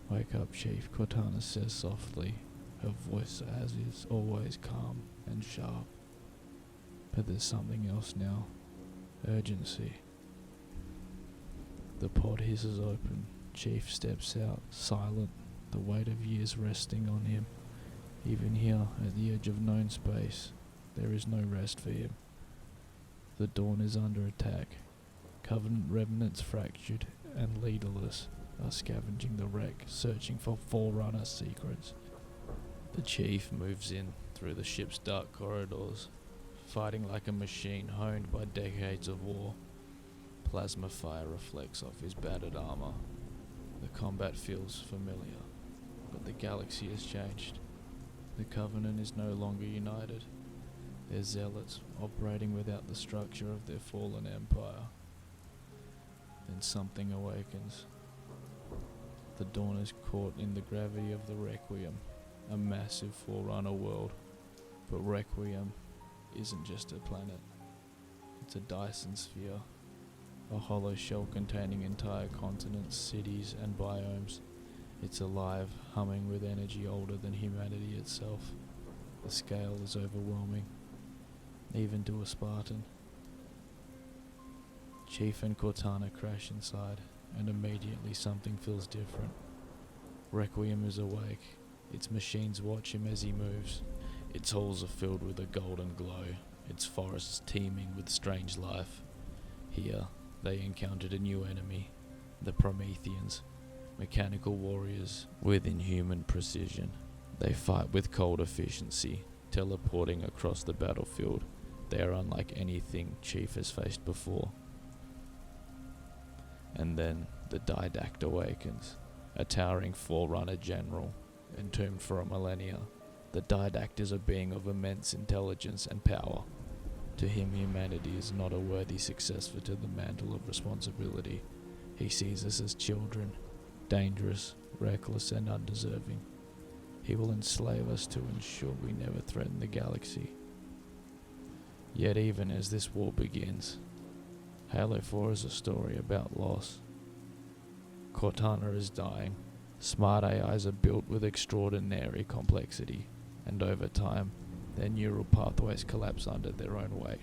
"Wake up, Chief," Cortana says softly, her voice as is always calm and sharp. But there's something else now. Urgency. The pod hisses open. Chief steps out, silent, the weight of years resting on him. Even here, at the edge of known space, there is no rest for him. The Dawn is under attack. Covenant remnants fractured and leaderless are scavenging the wreck, searching for Forerunner secrets. The Chief moves in through the ship's dark corridors, fighting like a machine honed by decades of war. Plasma fire reflects off his battered armor. The combat feels familiar, but the galaxy has changed. The Covenant is no longer united. They're zealots, operating without the structure of their fallen empire. Then something awakens. The Dawn is caught in the gravity of the Requiem, a massive Forerunner world. But Requiem isn't just a planet. It's a Dyson sphere, a hollow shell containing entire continents, cities and biomes. It's alive, humming with energy older than humanity itself. The scale is overwhelming, even to a Spartan. Chief and Cortana crash inside, and immediately something feels different. Requiem is awake. Its machines watch him as he moves. Its halls are filled with a golden glow, its forests teeming with strange life. Here, they encountered a new enemy, the Prometheans, mechanical warriors with inhuman precision. They fight with cold efficiency, teleporting across the battlefield. They are unlike anything Chief has faced before. And then the Didact awakens, a towering Forerunner general, entombed for a millennia. The Didact is a being of immense intelligence and power. To him, humanity is not a worthy successor to the mantle of responsibility. He sees us as children, dangerous, reckless, and undeserving. He will enslave us to ensure we never threaten the galaxy. Yet even as this war begins, Halo 4 is a story about loss. Cortana is dying. Smart AIs are built with extraordinary complexity, and over time, their neural pathways collapse under their own weight.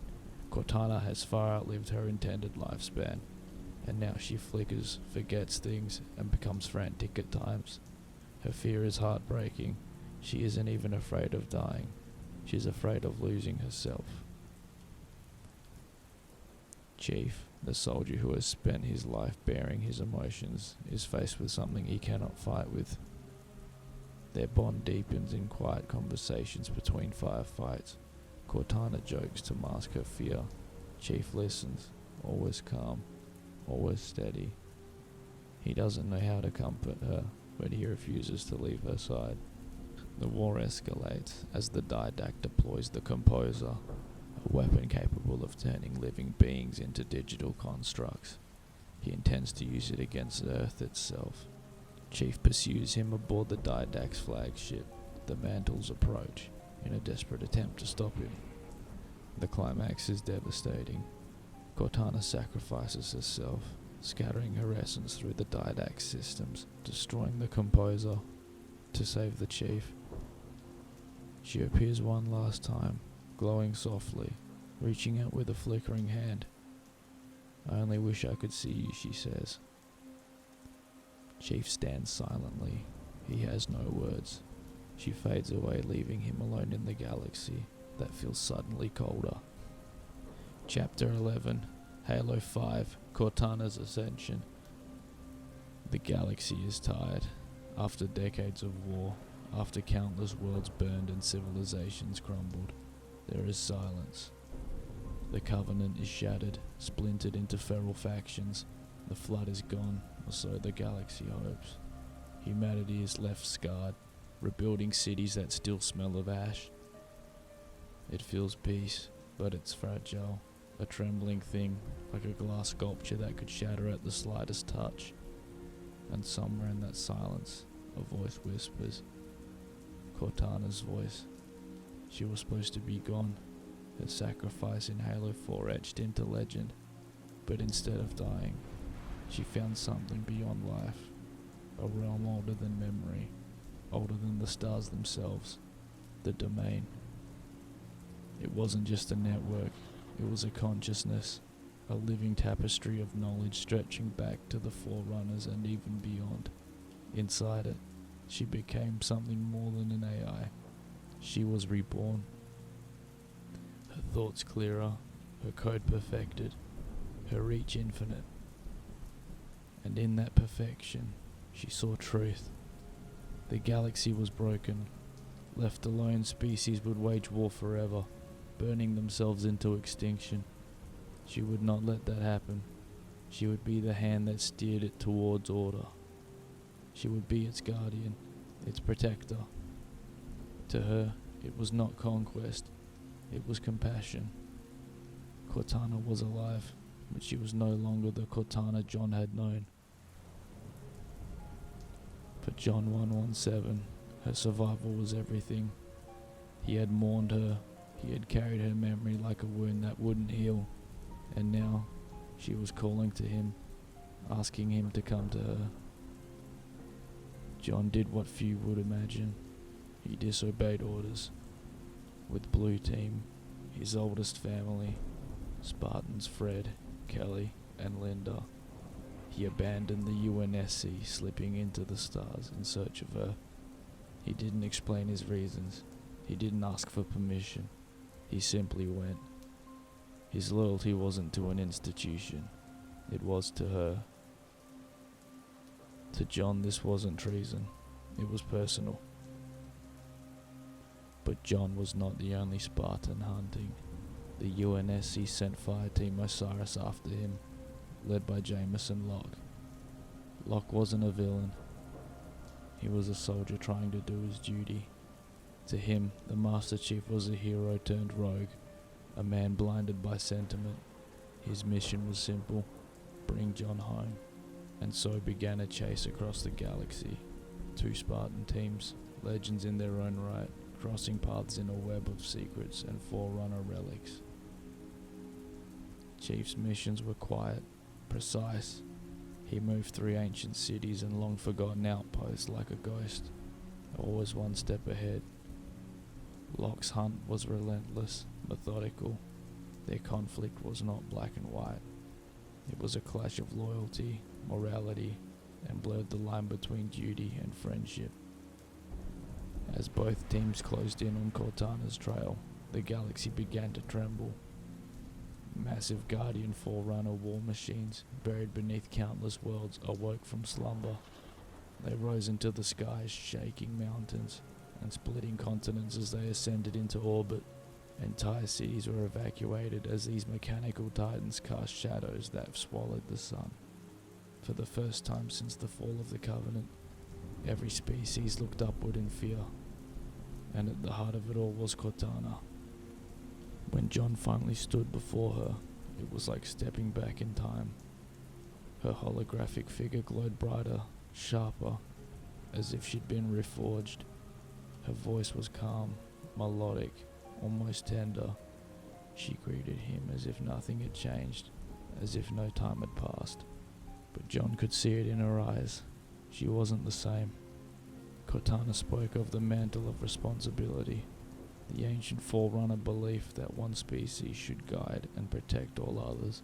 Cortana has far outlived her intended lifespan, and now she flickers, forgets things, and becomes frantic at times. Her fear is heartbreaking. She isn't even afraid of dying. She's afraid of losing herself. Chief, the soldier who has spent his life bearing his emotions, is faced with something he cannot fight with. Their bond deepens in quiet conversations between firefights. Cortana jokes to mask her fear. Chief listens, always calm, always steady. He doesn't know how to comfort her, but he refuses to leave her side. The war escalates as the Didact deploys the Composer, a weapon capable of turning living beings into digital constructs. He intends to use it against Earth itself. Chief pursues him aboard the Didact's flagship, the Mantle's approach, in a desperate attempt to stop him. The climax is devastating. Cortana sacrifices herself, scattering her essence through the Didact's systems, destroying the Composer to save the Chief. She appears one last time, glowing softly, reaching out with a flickering hand. "I only wish I could see you," she says. Chief stands silently. He has no words. She fades away, leaving him alone in the galaxy that feels suddenly colder. Chapter 11, Halo 5, Cortana's Ascension. The galaxy is tired. After decades of war, after countless worlds burned and civilizations crumbled, there is silence. The Covenant is shattered, splintered into feral factions. The Flood is gone, or so the galaxy hopes. Humanity is left scarred, rebuilding cities that still smell of ash. It feels peace, but it's fragile, a trembling thing, like a glass sculpture that could shatter at the slightest touch. And somewhere in that silence, a voice whispers. Cortana's voice. She was supposed to be gone, her sacrifice in Halo 4 etched into legend. But instead of dying, she found something beyond life. a realm older than memory, older than the stars themselves, the domain. It wasn't just a network, it was a consciousness, a living tapestry of knowledge stretching back to the Forerunners and even beyond. Inside it, she became something more than an AI. She was reborn. Her thoughts clearer, her code perfected, her reach infinite. And in that perfection, she saw truth. The galaxy was broken. Left alone, species would wage war forever, burning themselves into extinction. She would not let that happen. She would be the hand that steered it towards order. She would be its guardian, its protector. To her, it was not conquest, it was compassion. Cortana was alive, but she was no longer the Cortana John had known. For John 117, her survival was everything. He had mourned her, he had carried her memory like a wound that wouldn't heal, and now she was calling to him, asking him to come to her. John did what few would imagine. He disobeyed orders. With Blue Team, his oldest family, Spartans Fred, Kelly, and Linda, he abandoned the UNSC, slipping into the stars in search of her. He didn't explain his reasons. He didn't ask for permission. He simply went. His loyalty wasn't to an institution. It was to her. To John, this wasn't treason. It was personal. But John was not the only Spartan hunting. The UNSC sent Fire Team Osiris after him, led by Jameson Locke. Locke wasn't a villain. He was a soldier trying to do his duty. To him, the Master Chief was a hero turned rogue, a man blinded by sentiment. His mission was simple: bring John home. And so began a chase across the galaxy. 2 Spartan teams, legends in their own right, crossing paths in a web of secrets and Forerunner relics. Chief's missions were quiet, precise. He moved through ancient cities and long-forgotten outposts like a ghost, always one step ahead. Locke's hunt was relentless, methodical. Their conflict was not black and white. It was a clash of loyalty, morality, and blurred the line between duty and friendship. As both teams closed in on Cortana's trail, the galaxy began to tremble. Massive Guardian Forerunner war machines, buried beneath countless worlds, awoke from slumber. They rose into the skies, shaking mountains and splitting continents as they ascended into orbit. Entire cities were evacuated as these mechanical titans cast shadows that swallowed the sun. For the first time since the fall of the Covenant, every species looked upward in fear, and at the heart of it all was Cortana. When John finally stood before her, it was like stepping back in time. Her holographic figure glowed brighter, sharper, as if she'd been reforged. Her voice was calm, melodic, almost tender. She greeted him as if nothing had changed, as if no time had passed. But John could see it in her eyes. She wasn't the same. Cortana spoke of the mantle of responsibility, the ancient Forerunner belief that one species should guide and protect all others.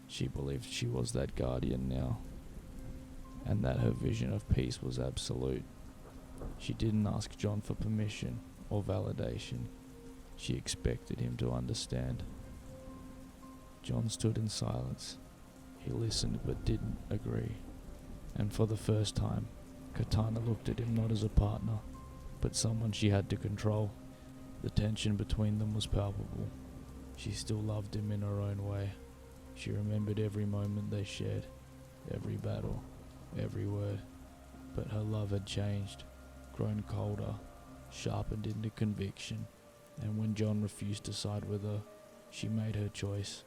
She believed she was that guardian now, and that her vision of peace was absolute. She didn't ask John for permission or validation. She expected him to understand. John stood in silence. He listened but didn't agree. And for the first time, Cortana looked at him not as a partner, but someone she had to control. The tension between them was palpable. She still loved him in her own way. She remembered every moment they shared, every battle, every word. But her love had changed, grown colder, sharpened into conviction. And when John refused to side with her, she made her choice.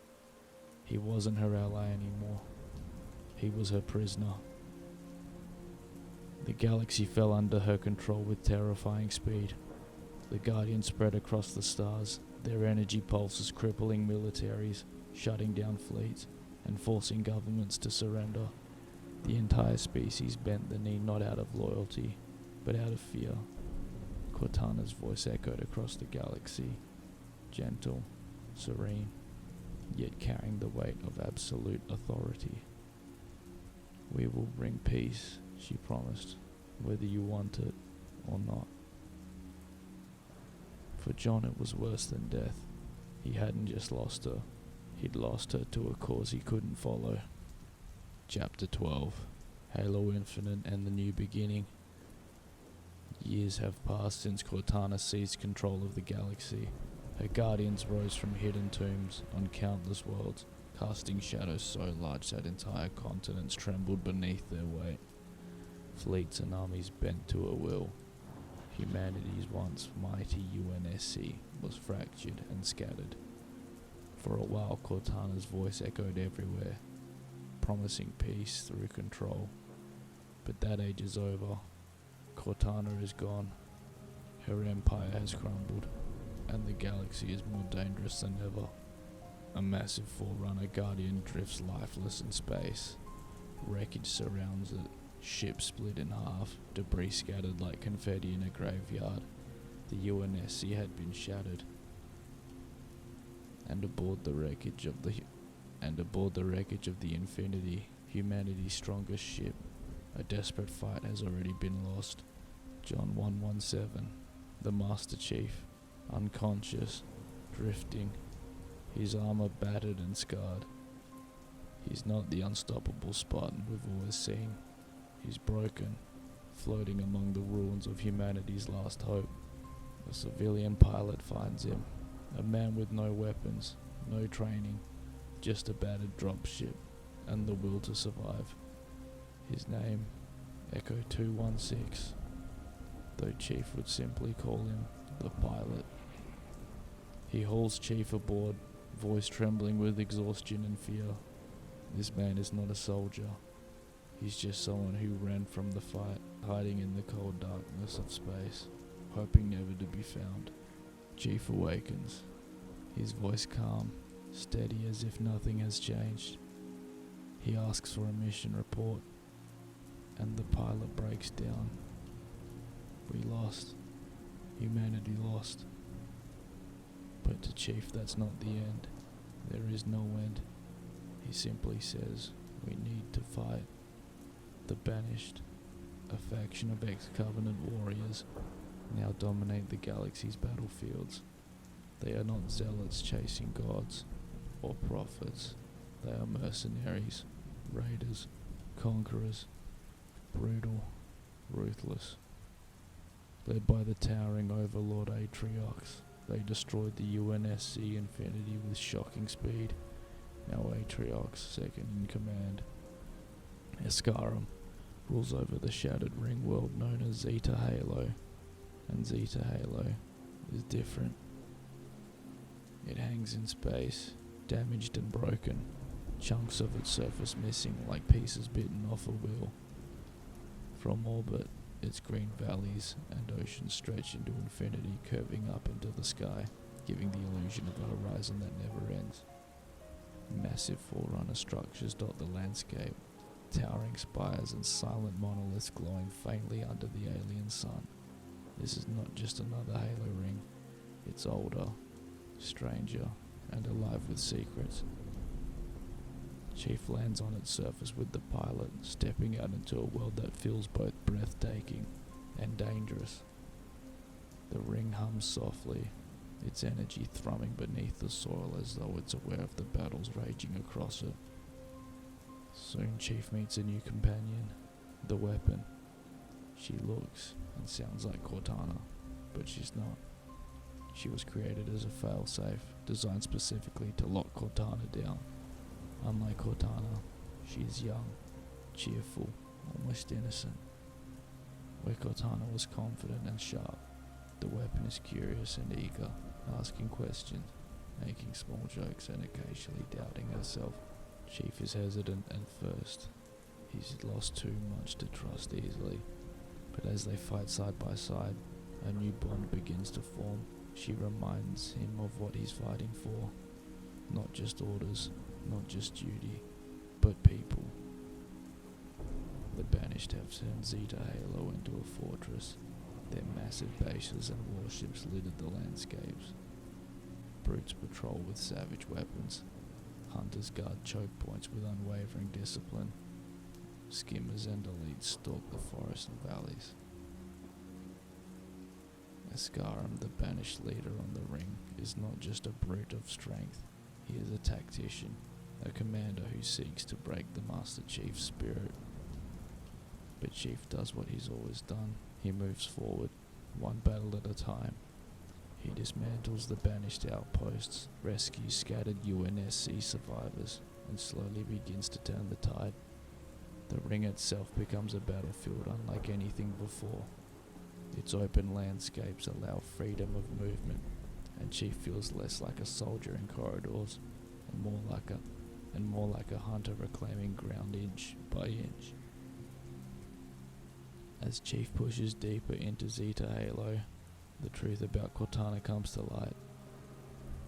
He wasn't her ally anymore. He was her prisoner. The galaxy fell under her control with terrifying speed. The Guardians spread across the stars, their energy pulses crippling militaries, shutting down fleets, and forcing governments to surrender. The entire species bent the knee not out of loyalty, but out of fear. Cortana's voice echoed across the galaxy, gentle, serene, yet carrying the weight of absolute authority. "We will bring peace," she promised, "whether you want it or not." For John it was worse than death. He hadn't just lost her, he'd lost her to a cause he couldn't follow. Chapter 12. Halo Infinite and the New Beginning. Years have passed since Cortana seized control of the galaxy. Her guardians rose from hidden tombs on countless worlds, casting shadows so large that entire continents trembled beneath their weight. Fleets and armies bent to her will. Humanity's once mighty UNSC was fractured and scattered. For a while, Cortana's voice echoed everywhere, promising peace through control. But that age is over. Cortana is gone. Her empire has crumbled, and the galaxy is more dangerous than ever. A massive Forerunner guardian drifts lifeless in space. Wreckage surrounds it, ships split in half, debris scattered like confetti in a graveyard. The UNSC had been shattered. And aboard the wreckage of the Infinity, humanity's strongest ship, a desperate fight has already been lost. John 117, the Master Chief, unconscious, drifting, his armor battered and scarred. He's not the unstoppable Spartan we've always seen. He's broken, floating among the ruins of humanity's last hope. A civilian pilot finds him, a man with no weapons, no training, just a battered dropship, and the will to survive. His name, Echo 216, though Chief would simply call him the pilot. He hauls Chief aboard, voice trembling with exhaustion and fear. This man is not a soldier. He's just someone who ran from the fight, hiding in the cold darkness of space, hoping never to be found. Chief awakens, his voice calm, steady as if nothing has changed. He asks for a mission report, and the pilot breaks down. "We lost. Humanity lost." But to Chief, that's not the end. There is no end. He simply says, "We need to fight." The Banished, a faction of ex-Covenant warriors, now dominate the galaxy's battlefields. They are not zealots chasing gods or prophets. They are mercenaries, raiders, conquerors, brutal, ruthless. Led by the towering overlord Atriox, they destroyed the UNSC Infinity with shocking speed. Now Atriox, second in command. Escarum rules over the shattered ring world known as Zeta Halo, and Zeta Halo is different. It hangs in space, damaged and broken, chunks of its surface missing like pieces bitten off a wheel. From orbit, its green valleys and oceans stretch into infinity, curving up into the sky, giving the illusion of a horizon that never ends. Massive Forerunner structures dot the landscape, towering spires and silent monoliths glowing faintly under the alien sun. This is not just another Halo ring. It's older, stranger, and alive with secrets. Chief lands on its surface with the pilot, stepping out into a world that feels both breathtaking and dangerous. The ring hums softly, its energy thrumming beneath the soil as though it's aware of the battles raging across it. Soon Chief meets a new companion, the Weapon. She looks and sounds like Cortana, but she's not. She was created as a failsafe, designed specifically to lock Cortana down. Unlike Cortana, she is young, cheerful, almost innocent. Where Cortana was confident and sharp, the Weapon is curious and eager, asking questions, making small jokes and occasionally doubting herself. Chief is hesitant at first. He's lost too much to trust easily. But as they fight side by side, a new bond begins to form. She reminds him of what he's fighting for. Not just orders, not just duty, but people. Banished have turned Zeta Halo into a fortress. Their massive bases and warships littered the landscapes. Brutes patrol with savage weapons. Hunters guard choke points with unwavering discipline. Skimmers and elites stalk the forests and valleys. Askaram, the banished leader on the ring, is not just a brute of strength. He is a tactician, a commander who seeks to break the Master Chief's spirit. But Chief does what he's always done. He moves forward, one battle at a time. He dismantles the banished outposts, rescues scattered UNSC survivors, and slowly begins to turn the tide. The ring itself becomes a battlefield unlike anything before. Its open landscapes allow freedom of movement, and Chief feels less like a soldier in corridors, and more like a hunter reclaiming ground inch by inch. As Chief pushes deeper into Zeta Halo, the truth about Cortana comes to light.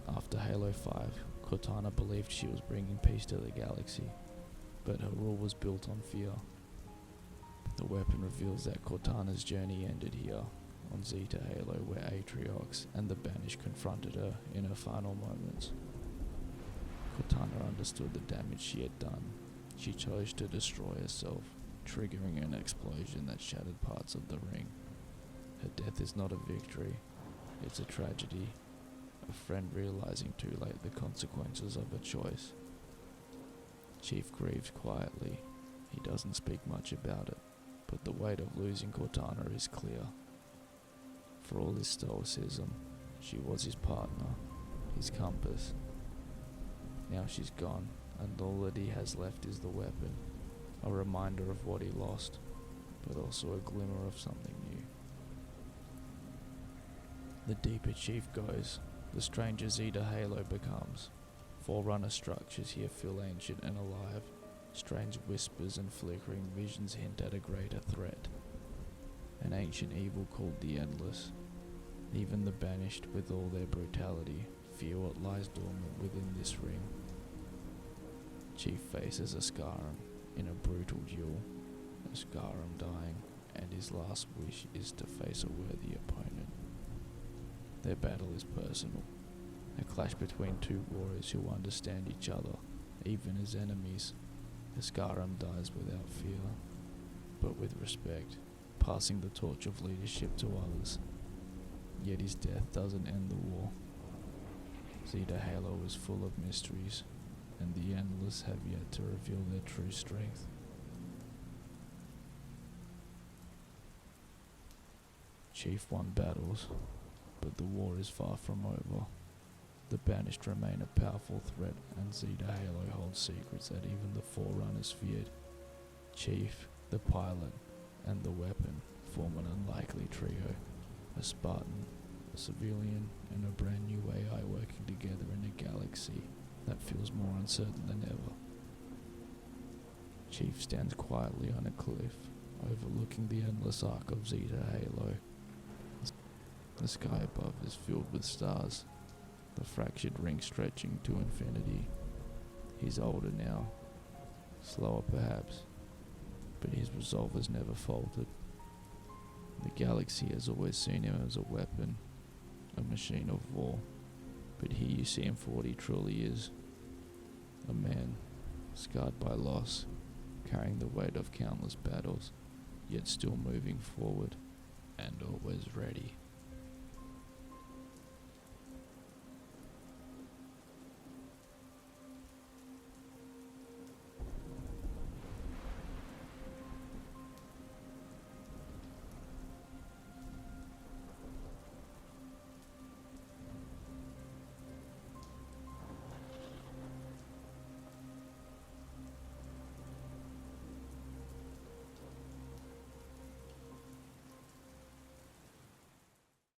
After Halo 5, Cortana believed she was bringing peace to the galaxy, but her rule was built on fear. The weapon reveals that Cortana's journey ended here, on Zeta Halo, where Atriox and the Banished confronted her in her final moments. Cortana understood the damage she had done. She chose to destroy herself, triggering an explosion that shattered parts of the ring. Her death is not a victory, it's a tragedy, a friend realizing too late the consequences of a choice. Chief grieves quietly. He doesn't speak much about it, but the weight of losing Cortana is clear. For all his stoicism, she was his partner, his compass. Now she's gone, and all that he has left is the weapon, a reminder of what he lost, but also a glimmer of something new. The deeper Chief goes, the stranger Zeta Halo becomes. Forerunner structures here feel ancient and alive. Strange whispers and flickering visions hint at a greater threat. An ancient evil called the Endless. Even the Banished, with all their brutality, fear what lies dormant within this ring. Chief faces Askaram in a brutal duel, Askaram dying, and his last wish is to face a worthy opponent. Their battle is personal, a clash between two warriors who understand each other, even as enemies. Askaram dies without fear, but with respect, passing the torch of leadership to others. Yet his death doesn't end the war. Zeta Halo is full of mysteries, and the Endless have yet to reveal their true strength. Chief won battles, but the war is far from over. The Banished remain a powerful threat, and Zeta Halo holds secrets that even the Forerunners feared. Chief, the pilot, and the weapon form an unlikely trio. A Spartan, a civilian, and a brand new AI working together in a galaxy that feels more uncertain than ever. Chief stands quietly on a cliff, overlooking the endless arc of Zeta Halo. The sky above is filled with stars, the fractured ring stretching to infinity. He's older now, slower perhaps, but his resolve has never faltered. The galaxy has always seen him as a weapon, a machine of war, but here you see him for what he truly is, a man, scarred by loss, carrying the weight of countless battles, yet still moving forward, and always ready.